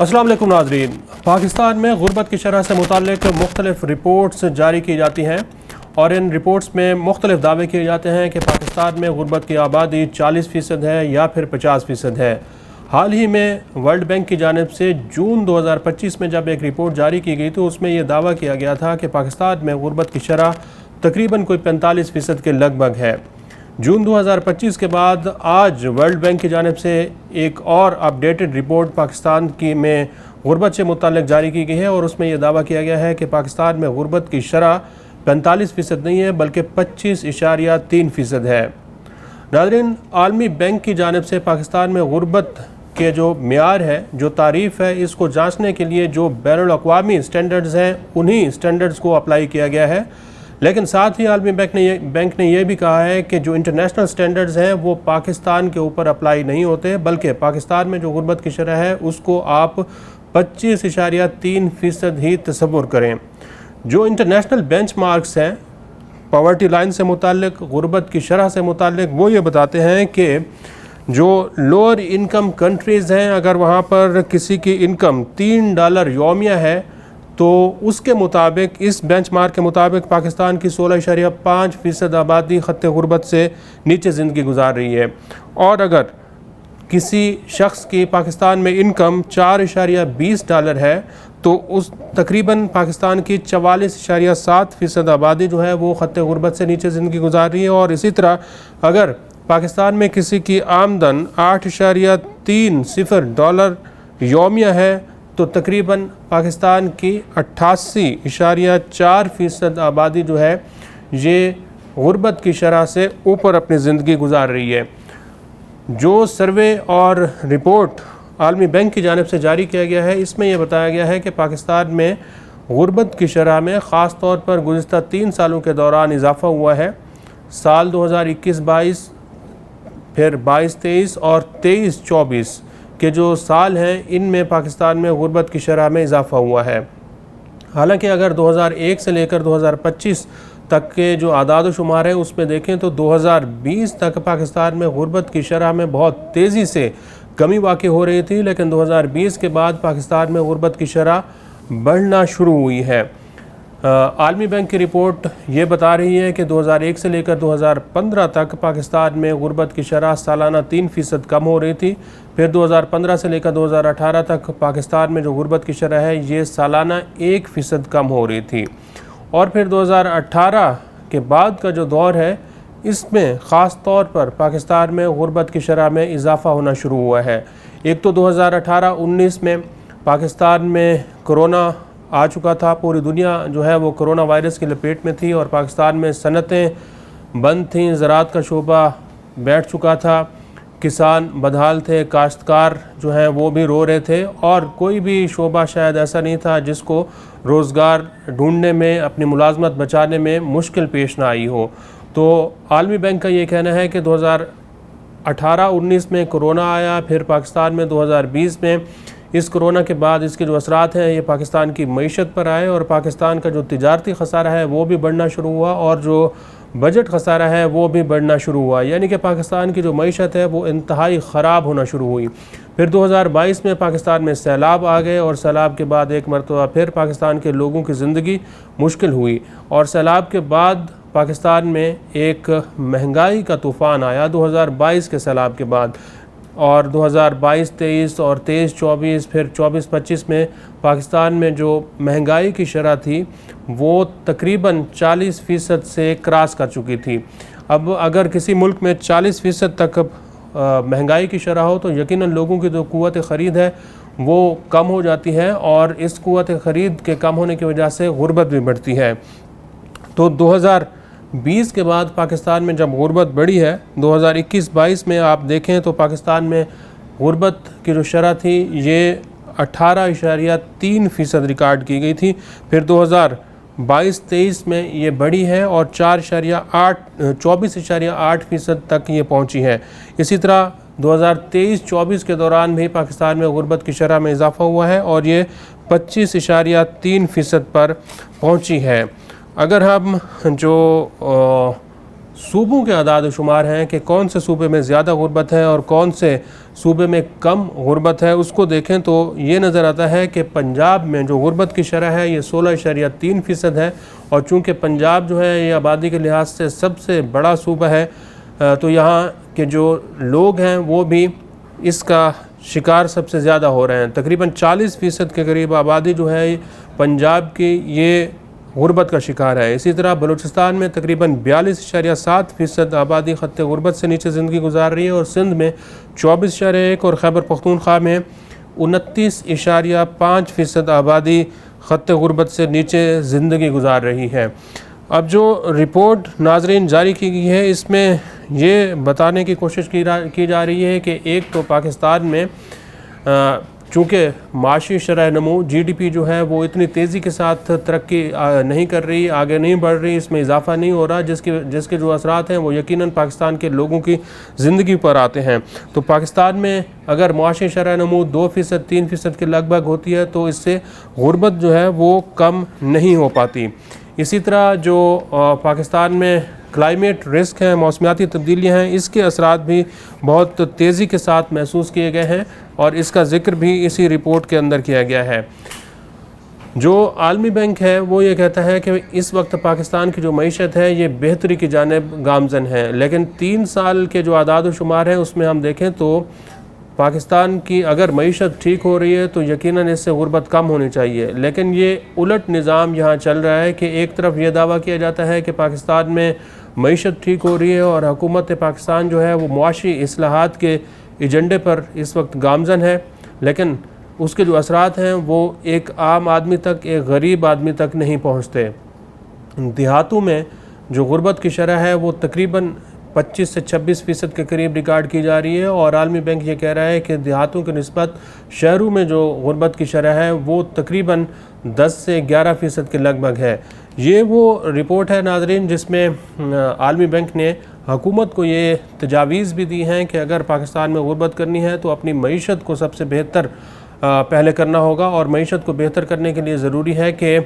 السلام علیکم ناظرین، پاکستان میں غربت کی شرح سے متعلق مختلف رپورٹس جاری کی جاتی ہیں اور ان رپورٹس میں مختلف دعوے کیے جاتے ہیں کہ پاکستان میں غربت کی آبادی 40% ہے یا پھر 50% ہے۔ حال ہی میں ورلڈ بینک کی جانب سے جون 2025 میں جب ایک رپورٹ جاری کی گئی تو اس میں یہ دعویٰ کیا گیا تھا کہ پاکستان میں غربت کی شرح تقریباً کوئی 45% کے لگ بھگ ہے۔ جون 2025 کے بعد آج ورلڈ بینک کی جانب سے ایک اور اپڈیٹڈ رپورٹ پاکستان کی میں غربت سے متعلق جاری کی گئی ہے اور اس میں یہ دعویٰ کیا گیا ہے کہ پاکستان میں غربت کی شرح 45% نہیں ہے بلکہ 25.3% ہے۔ ناظرین، عالمی بینک کی جانب سے پاکستان میں غربت کے جو معیار ہے، جو تعریف ہے، اس کو جانچنے کے لیے جو بین الاقوامی سٹینڈرڈز ہیں انہی سٹینڈرڈز کو اپلائی کیا گیا ہے، لیکن ساتھ ہی عالمی بینک نے یہ بھی کہا ہے کہ جو انٹرنیشنل سٹینڈرڈز ہیں وہ پاکستان کے اوپر اپلائی نہیں ہوتے، بلکہ پاکستان میں جو غربت کی شرح ہے اس کو آپ 25.3% ہی تصور کریں۔ جو انٹرنیشنل بینچ مارکس ہیں پاورٹی لائن سے متعلق، غربت کی شرح سے متعلق، وہ یہ بتاتے ہیں کہ جو لوور انکم کنٹریز ہیں، اگر وہاں پر کسی کی انکم $3 یومیہ ہے تو اس کے مطابق، اس بینچ مارک کے مطابق پاکستان کی 16.5% آبادی خط غربت سے نیچے زندگی گزار رہی ہے، اور اگر کسی شخص کی پاکستان میں انکم $4.20 ہے تو اس تقریباً پاکستان کی 44.7% آبادی جو ہے وہ خط غربت سے نیچے زندگی گزار رہی ہے۔ اور اسی طرح اگر پاکستان میں کسی کی آمدن $8.30 یومیہ ہے تو تقریباً پاکستان کی 88.4% آبادی جو ہے یہ غربت کی شرح سے اوپر اپنی زندگی گزار رہی ہے۔ جو سروے اور رپورٹ عالمی بینک کی جانب سے جاری کیا گیا ہے، اس میں یہ بتایا گیا ہے کہ پاکستان میں غربت کی شرح میں خاص طور پر گزشتہ 3 سالوں کے دوران اضافہ ہوا ہے۔ سال 2021-22، پھر 22-23 اور 23-24 کے جو سال ہیں ان میں پاکستان میں غربت کی شرح میں اضافہ ہوا ہے۔ حالانکہ اگر 2001 سے لے کر 2025 تک کے جو اعداد و شمار ہیں اس میں دیکھیں تو 2020 تک پاکستان میں غربت کی شرح میں بہت تیزی سے کمی واقع ہو رہی تھی، لیکن 2020 کے بعد پاکستان میں غربت کی شرح بڑھنا شروع ہوئی ہے۔ عالمی بینک کی رپورٹ یہ بتا رہی ہے کہ 2001 سے لے کر 2015 تک پاکستان میں غربت کی شرح سالانہ 3% کم ہو رہی تھی، پھر 2015 سے لے کر 2018 تک پاکستان میں جو غربت کی شرح ہے یہ سالانہ 1% کم ہو رہی تھی، اور پھر 2018 کے بعد کا جو دور ہے اس میں خاص طور پر پاکستان میں غربت کی شرح میں اضافہ ہونا شروع ہوا ہے۔ ایک تو 2018-19 میں پاکستان میں کرونا آ چکا تھا، پوری دنیا جو ہے وہ کرونا وائرس کی لپیٹ میں تھی اور پاکستان میں صنعتیں بند تھیں، زراعت کا شعبہ بیٹھ چکا تھا، کسان بدحال تھے، کاشتکار جو ہیں وہ بھی رو رہے تھے، اور کوئی بھی شعبہ شاید ایسا نہیں تھا جس کو روزگار ڈھونڈنے میں، اپنی ملازمت بچانے میں مشکل پیش نہ آئی ہو۔ تو عالمی بینک کا یہ کہنا ہے کہ 2018-19 میں کرونا آیا، پھر پاکستان میں 2020 میں اس کرونا کے بعد اس کے جو اثرات ہیں یہ پاکستان کی معیشت پر آئے، اور پاکستان کا جو تجارتی خسارہ ہے وہ بھی بڑھنا شروع ہوا، اور جو بجٹ خسارہ ہے وہ بھی بڑھنا شروع ہوا، یعنی کہ پاکستان کی جو معیشت ہے وہ انتہائی خراب ہونا شروع ہوئی۔ پھر 2022 میں پاکستان میں سیلاب آ گئے، اور سیلاب کے بعد ایک مرتبہ پھر پاکستان کے لوگوں کی زندگی مشکل ہوئی، اور سیلاب کے بعد پاکستان میں ایک مہنگائی کا طوفان آیا 2022 کے سیلاب کے بعد، اور 2022-23 اور 23-24 پھر 24-25 میں پاکستان میں جو مہنگائی کی شرح تھی وہ تقریباً 40% سے کراس کر چکی تھی۔ اب اگر کسی ملک میں 40% تک مہنگائی کی شرح ہو تو یقیناً لوگوں کی جو قوت خرید ہے وہ کم ہو جاتی ہے، اور اس قوت خرید کے کم ہونے کی وجہ سے غربت بھی بڑھتی ہے۔ تو 2020 کے بعد پاکستان میں جب غربت بڑھی ہے، 2021-22 میں آپ دیکھیں تو پاکستان میں غربت کی جو شرح تھی یہ 18.3% ریکارڈ کی گئی تھی، پھر 2022-23 میں یہ بڑھی ہے اور 24.8% تک یہ پہنچی ہے۔ اسی طرح 2023-24 کے دوران بھی پاکستان میں غربت کی شرح میں اضافہ ہوا ہے اور یہ 25.3% پر پہنچی ہے۔ اگر ہم جو صوبوں کے اعداد و شمار ہیں کہ کون سے صوبے میں زیادہ غربت ہے اور کون سے صوبے میں کم غربت ہے، اس کو دیکھیں تو یہ نظر آتا ہے کہ پنجاب میں جو غربت کی شرح ہے یہ 16.3% ہے، اور چونکہ پنجاب جو ہے یہ آبادی کے لحاظ سے سب سے بڑا صوبہ ہے، تو یہاں کے جو لوگ ہیں وہ بھی اس کا شکار سب سے زیادہ ہو رہے ہیں۔ تقریباً 40% کے قریب آبادی جو ہے پنجاب کی یہ غربت کا شکار ہے۔ اسی طرح بلوچستان میں تقریباً 42.7% آبادی خط غربت سے نیچے زندگی گزار رہی ہے، اور سندھ میں 24.1 اور خیبر پختونخوا میں 29.5% آبادی خط غربت سے نیچے زندگی گزار رہی ہے۔ اب جو رپورٹ ناظرین جاری کی گئی ہے اس میں یہ بتانے کی کوشش کی جا رہی ہے کہ ایک تو پاکستان میں چونکہ معاشی شرح نمو جی ڈی پی جو ہے وہ اتنی تیزی کے ساتھ ترقی نہیں کر رہی، آگے نہیں بڑھ رہی، اس میں اضافہ نہیں ہو رہا، جس کے جو اثرات ہیں وہ یقیناً پاکستان کے لوگوں کی زندگی پر آتے ہیں۔ تو پاکستان میں اگر معاشی شرح نمو 2%، 3% کے لگ بھگ ہوتی ہے تو اس سے غربت جو ہے وہ کم نہیں ہو پاتی۔ اسی طرح جو پاکستان میں کلائمیٹ رسک ہیں، موسمیاتی تبدیلیاں ہیں، اس کے اثرات بھی بہت تیزی کے ساتھ محسوس کیے گئے ہیں، اور اس کا ذکر بھی اسی رپورٹ کے اندر کیا گیا ہے۔ جو عالمی بینک ہے وہ یہ کہتا ہے کہ اس وقت پاکستان کی جو معیشت ہے یہ بہتری کی جانب گامزن ہے، لیکن 3 سال کے جو اعداد و شمار ہیں اس میں ہم دیکھیں تو پاکستان کی اگر معیشت ٹھیک ہو رہی ہے تو یقیناً اس سے غربت کم ہونی چاہیے، لیکن یہ الٹ نظام یہاں چل رہا ہے کہ ایک طرف یہ دعویٰ کیا جاتا ہے کہ پاکستان میں معیشت ٹھیک ہو رہی ہے اور حکومت پاکستان جو ہے وہ معاشی اصلاحات کے ایجنڈے پر اس وقت گامزن ہے، لیکن اس کے جو اثرات ہیں وہ ایک عام آدمی تک، ایک غریب آدمی تک نہیں پہنچتے۔ دیہاتوں میں جو غربت کی شرح ہے وہ تقریباً 25 سے 26% کے قریب ریکارڈ کی جا رہی ہے، اور عالمی بینک یہ کہہ رہا ہے کہ دیہاتوں کے نسبت شہروں میں جو غربت کی شرح ہے وہ تقریباً 10 سے 11% کے لگ بھگ ہے۔ یہ وہ رپورٹ ہے ناظرین جس میں عالمی بینک نے حکومت کو یہ تجاویز بھی دی ہیں کہ اگر پاکستان میں غربت کرنی ہے تو اپنی معیشت کو سب سے بہتر پہلے کرنا ہوگا، اور معیشت کو بہتر کرنے کے لیے ضروری ہے کہ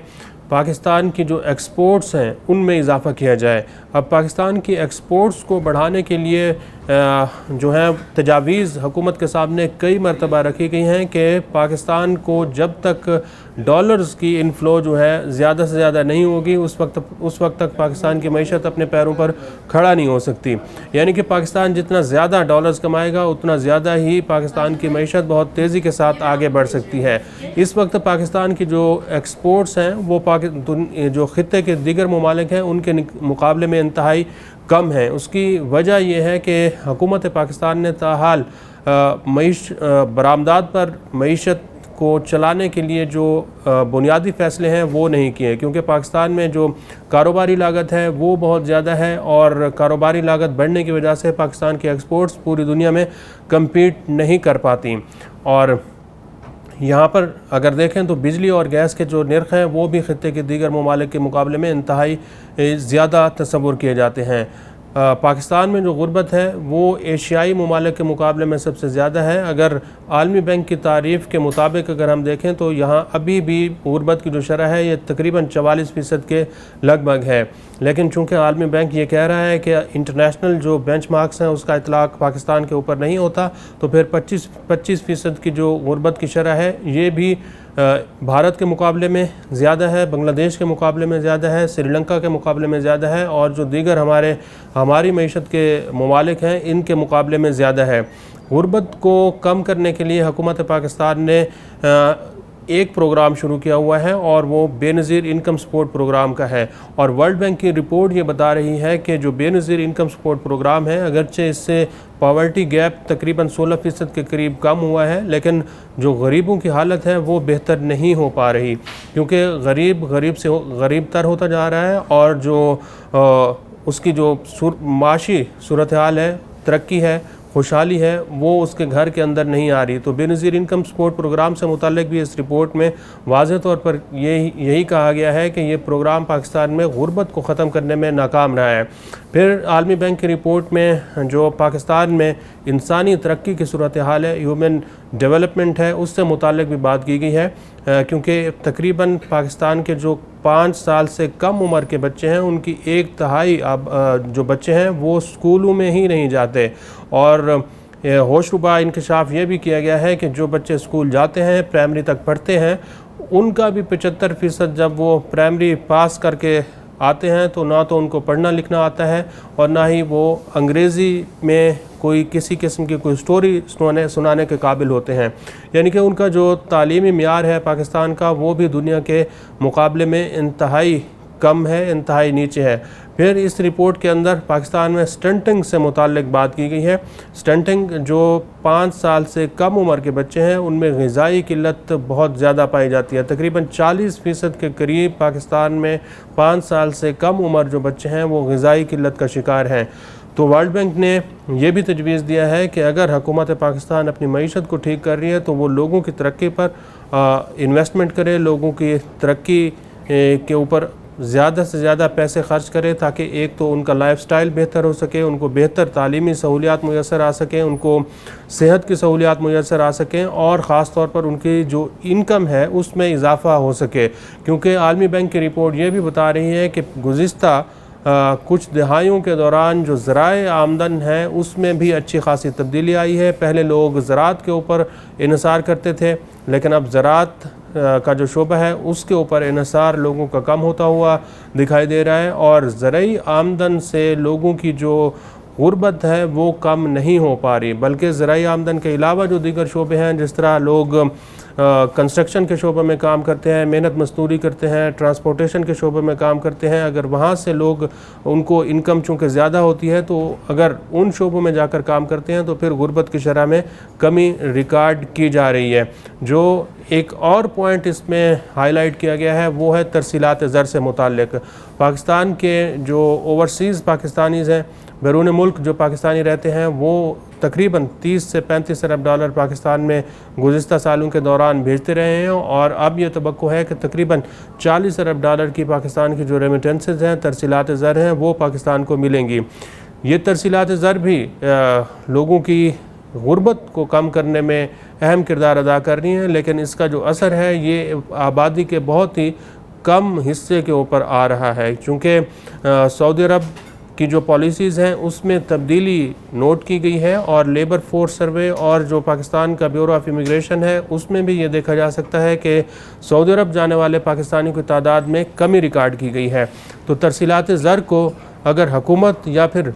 پاکستان کی جو ایکسپورٹس ہیں ان میں اضافہ کیا جائے۔ اب پاکستان کی ایکسپورٹس کو بڑھانے کے لیے جو ہے تجاویز حکومت کے سامنے کئی مرتبہ رکھی گئی ہیں کہ پاکستان کو جب تک ڈالرز کی انفلو جو ہے زیادہ سے زیادہ نہیں ہوگی اس وقت تک پاکستان کی معیشت اپنے پیروں پر کھڑا نہیں ہو سکتی، یعنی کہ پاکستان جتنا زیادہ ڈالرز کمائے گا اتنا زیادہ ہی پاکستان کی معیشت بہت تیزی کے ساتھ آگے بڑھ سکتی ہے۔ اس وقت پاکستان کی جو ایکسپورٹس ہیں وہ جو خطے کے دیگر ممالک ہیں ان کے مقابلے میں انتہائی کم ہیں۔ اس کی وجہ یہ ہے کہ حکومت پاکستان نے تاحال برآمدات پر معیشت کو چلانے کے لیے جو بنیادی فیصلے ہیں وہ نہیں کیے، کیونکہ پاکستان میں جو کاروباری لاگت ہے وہ بہت زیادہ ہے، اور کاروباری لاگت بڑھنے کی وجہ سے پاکستان کی ایکسپورٹس پوری دنیا میں کمپیٹ نہیں کر پاتی۔ اور یہاں پر اگر دیکھیں تو بجلی اور گیس کے جو نرخ ہیں وہ بھی خطے کے دیگر ممالک کے مقابلے میں انتہائی زیادہ تصور کیے جاتے ہیں۔ پاکستان میں جو غربت ہے وہ ایشیائی ممالک کے مقابلے میں سب سے زیادہ ہے۔ اگر عالمی بینک کی تعریف کے مطابق اگر ہم دیکھیں تو یہاں ابھی بھی غربت کی جو شرح ہے یہ تقریباً 44% کے لگ بھگ ہے، لیکن چونکہ عالمی بینک یہ کہہ رہا ہے کہ انٹرنیشنل جو بینچ مارکس ہیں اس کا اطلاق پاکستان کے اوپر نہیں ہوتا، تو پھر 25% کی جو غربت کی شرح ہے یہ بھی بھارت کے مقابلے میں زیادہ ہے، بنگلہ دیش کے مقابلے میں زیادہ ہے، سری لنکا کے مقابلے میں زیادہ ہے، اور جو دیگر ہماری معیشت کے ممالک ہیں ان کے مقابلے میں زیادہ ہے۔ غربت کو کم کرنے کے لیے حکومت پاکستان نے ایک پروگرام شروع کیا ہوا ہے، اور وہ بے نظیر انکم سپورٹ پروگرام کا ہے، اور ورلڈ بینک کی رپورٹ یہ بتا رہی ہے کہ جو بے نظیر انکم سپورٹ پروگرام ہے اگرچہ اس سے پاورٹی گیپ تقریباً 16% کے قریب کم ہوا ہے، لیکن جو غریبوں کی حالت ہے وہ بہتر نہیں ہو پا رہی، کیونکہ غریب سے غریب تر ہوتا جا رہا ہے، اور جو اس کی جو معاشی صورتحال ہے، ترقی ہے، خوشحالی ہے وہ اس کے گھر کے اندر نہیں آ رہی۔ تو بے نظیر انکم سپورٹ پروگرام سے متعلق بھی اس رپورٹ میں واضح طور پر یہی کہا گیا ہے کہ یہ پروگرام پاکستان میں غربت کو ختم کرنے میں ناکام رہا ہے۔ پھر عالمی بینک کی رپورٹ میں جو پاکستان میں انسانی ترقی کی صورتحال ہے، ہیومن ڈیولپمنٹ ہے، اس سے متعلق بھی بات کی گئی ہے، کیونکہ تقریباً پاکستان کے جو 5 سال سے کم عمر کے بچے ہیں ان کی 1/3 جو بچے ہیں وہ اسکولوں میں ہی نہیں جاتے، اور ہوش ربا انکشاف یہ بھی کیا گیا ہے کہ جو بچے اسکول جاتے ہیں، پرائمری تک پڑھتے ہیں، ان کا بھی 75% جب وہ پرائمری پاس کر کے آتے ہیں تو نہ تو ان کو پڑھنا لکھنا آتا ہے اور نہ ہی وہ انگریزی میں کوئی کسی قسم کی کوئی سٹوری سنانے کے قابل ہوتے ہیں، یعنی کہ ان کا جو تعلیمی معیار ہے پاکستان کا وہ بھی دنیا کے مقابلے میں انتہائی کم ہے، انتہائی نیچے ہے۔ پھر اس رپورٹ کے اندر پاکستان میں سٹنٹنگ سے متعلق بات کی گئی ہے۔ سٹنٹنگ جو 5 سال سے کم عمر کے بچے ہیں ان میں غذائی قلت بہت زیادہ پائی جاتی ہے، تقریباً 40% کے قریب پاکستان میں 5 سال سے کم عمر جو بچے ہیں وہ غذائی قلت کا شکار ہیں۔ تو ورلڈ بینک نے یہ بھی تجویز دیا ہے کہ اگر حکومت پاکستان اپنی معیشت کو ٹھیک کر رہی ہے تو وہ لوگوں کی ترقی پر انویسٹمنٹ کرے، لوگوں کی ترقی کے اوپر زیادہ سے زیادہ پیسے خرچ کرے، تاکہ ایک تو ان کا لائف سٹائل بہتر ہو سکے، ان کو بہتر تعلیمی سہولیات میسر آ سکیں، ان کو صحت کی سہولیات میسر آ سکیں، اور خاص طور پر ان کی جو انکم ہے اس میں اضافہ ہو سکے، کیونکہ عالمی بینک کی رپورٹ یہ بھی بتا رہی ہے کہ گزشتہ کچھ دہائیوں کے دوران جو ذرائع آمدن ہیں اس میں بھی اچھی خاصی تبدیلی آئی ہے۔ پہلے لوگ زراعت کے اوپر انحصار کرتے تھے، لیکن اب زراعت کا جو شعبہ ہے اس کے اوپر انحصار لوگوں کا کم ہوتا ہوا دکھائی دے رہا ہے، اور زرعی آمدن سے لوگوں کی جو غربت ہے وہ کم نہیں ہو پا رہی، بلکہ زرعی آمدن کے علاوہ جو دیگر شعبے ہیں، جس طرح لوگ کنسٹرکشن کے شعبے میں کام کرتے ہیں، محنت مزدوری کرتے ہیں، ٹرانسپورٹیشن کے شعبے میں کام کرتے ہیں، اگر وہاں سے لوگ ان کو انکم چونکہ زیادہ ہوتی ہے تو اگر ان شعبوں میں جا کر کام کرتے ہیں تو پھر غربت کی شرح میں کمی ریکارڈ کی جا رہی ہے۔ جو ایک اور پوائنٹ اس میں ہائی لائٹ کیا گیا ہے وہ ہے ترسیلات زر سے متعلق۔ پاکستان کے جو اوورسیز پاکستانیز ہیں، بیرون ملک جو پاکستانی رہتے ہیں، وہ تقریباً 30 سے 35 ارب ڈالر پاکستان میں گزشتہ سالوں کے دوران بھیجتے رہے ہیں، اور اب یہ توقع ہے کہ تقریباً 40 ارب ڈالر کی پاکستان کی جو ریمیٹنسز ہیں، ترسیلات زر ہیں، وہ پاکستان کو ملیں گی۔ یہ ترسیلات زر بھی لوگوں کی غربت کو کم کرنے میں اہم کردار ادا کر رہی ہیں، لیکن اس کا جو اثر ہے یہ آبادی کے بہت ہی کم حصے کے اوپر آ رہا ہے، چونکہ سعودی عرب کی جو پالیسیز ہیں اس میں تبدیلی نوٹ کی گئی ہے، اور لیبر فورس سروے اور جو پاکستان کا بیورو آف امیگریشن ہے اس میں بھی یہ دیکھا جا سکتا ہے کہ سعودی عرب جانے والے پاکستانیوں کی تعداد میں کمی ریکارڈ کی گئی ہے۔ تو ترسیلات زر کو اگر حکومت یا پھر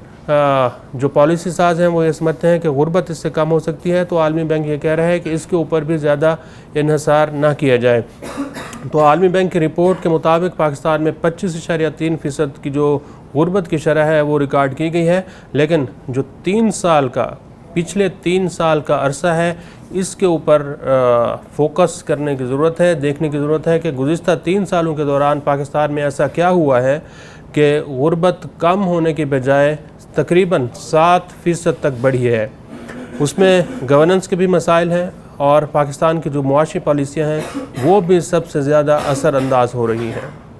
جو پالیسی ساز ہیں وہ یہ سمجھتے ہیں کہ غربت اس سے کم ہو سکتی ہے، تو عالمی بینک یہ کہہ رہا ہے کہ اس کے اوپر بھی زیادہ انحصار نہ کیا جائے۔ تو عالمی بینک کی رپورٹ کے مطابق پاکستان میں 25.3% کی جو غربت کی شرح ہے وہ ریکارڈ کی گئی ہے، لیکن جو پچھلے 3 سال کا عرصہ ہے اس کے اوپر فوکس کرنے کی ضرورت ہے، دیکھنے کی ضرورت ہے کہ گزشتہ 3 سالوں کے دوران پاکستان میں ایسا کیا ہوا ہے کہ غربت کم ہونے کے بجائے تقریباً 7% تک بڑھی ہے۔ اس میں گورننس کے بھی مسائل ہیں، اور پاکستان کی جو معاشی پالیسیاں ہیں وہ بھی سب سے زیادہ اثر انداز ہو رہی ہیں۔